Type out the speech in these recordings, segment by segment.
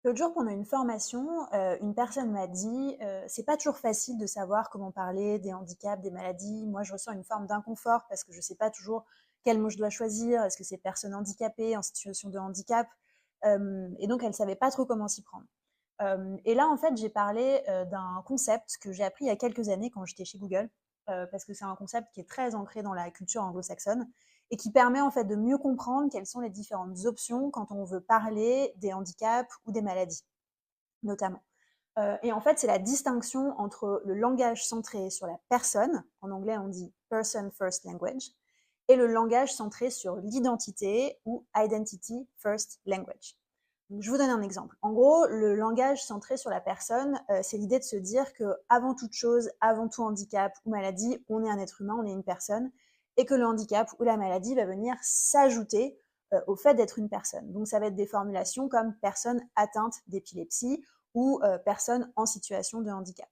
L'autre jour, pendant une formation, une personne m'a dit, «C'est pas toujours facile de savoir comment parler des handicaps, des maladies. Moi, je ressens une forme d'inconfort parce que je sais pas toujours quel mot je dois choisir. Est-ce que c'est personne handicapée, en situation de handicap?» Et donc elle savait pas trop comment s'y prendre. Et là, en fait, j'ai parlé, d'un concept que j'ai appris il y a quelques années quand j'étais chez Google, parce que c'est un concept qui est très ancré dans la culture anglo-saxonne et qui permet en fait de mieux comprendre quelles sont les différentes options quand on veut parler des handicaps ou des maladies, notamment. Et en fait, c'est la distinction entre le langage centré sur la personne, en anglais on dit person first language, et le langage centré sur l'identité ou identity first language. Donc, je vous donne un exemple. En gros, le langage centré sur la personne, c'est l'idée de se dire que avant toute chose, avant tout handicap ou maladie, on est un être humain, on est une personne, et que le handicap ou la maladie va venir s'ajouter au fait d'être une personne. Donc ça va être des formulations comme personne atteinte d'épilepsie ou personne en situation de handicap.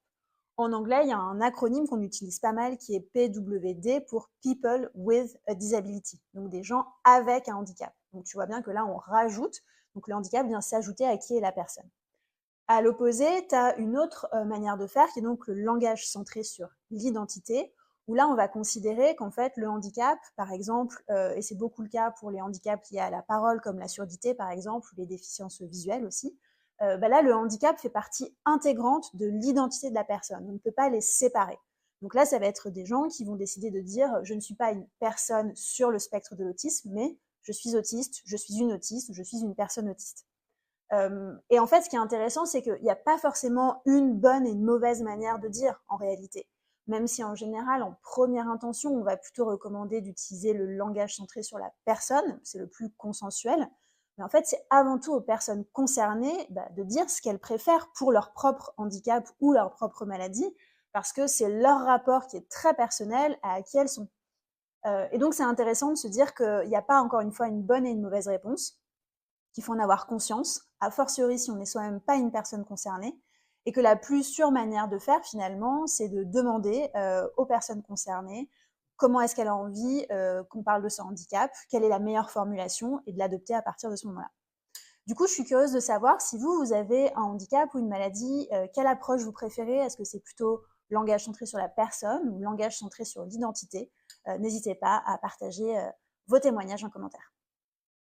En anglais, il y a un acronyme qu'on utilise pas mal qui est PWD pour People with a Disability, donc des gens avec un handicap. Donc tu vois bien que là, on rajoute, donc le handicap vient s'ajouter à qui est la personne. À l'opposé, tu as une autre manière de faire qui est donc le langage centré sur l'identité, où là, on va considérer qu'en fait, le handicap, par exemple, et c'est beaucoup le cas pour les handicaps liés à la parole, comme la surdité, par exemple, ou les déficiences visuelles aussi, là, le handicap fait partie intégrante de l'identité de la personne. On ne peut pas les séparer. Donc là, ça va être des gens qui vont décider de dire je ne suis pas une personne sur le spectre de l'autisme, mais je suis autiste, je suis une autiste, ou je suis une personne autiste. Et en fait, ce qui est intéressant, c'est qu'il n'y a pas forcément une bonne et une mauvaise manière de dire en réalité. Même si en général, en première intention, on va plutôt recommander d'utiliser le langage centré sur la personne, c'est le plus consensuel. Mais en fait, c'est avant tout aux personnes concernées de dire ce qu'elles préfèrent pour leur propre handicap ou leur propre maladie, parce que c'est leur rapport qui est très personnel à qui elles sont. Et donc, c'est intéressant de se dire qu'il n'y a pas encore une fois une bonne et une mauvaise réponse, qu'il faut en avoir conscience, a fortiori si on n'est soi-même pas une personne concernée, et que la plus sûre manière de faire finalement, c'est de demander aux personnes concernées comment est-ce qu'elle a envie qu'on parle de son handicap, quelle est la meilleure formulation, et de l'adopter à partir de ce moment-là. Du coup, je suis curieuse de savoir si vous, vous avez un handicap ou une maladie, quelle approche vous préférez? Est-ce que c'est plutôt langage centré sur la personne ou langage centré sur l'identité? N'hésitez pas à partager vos témoignages en commentaire.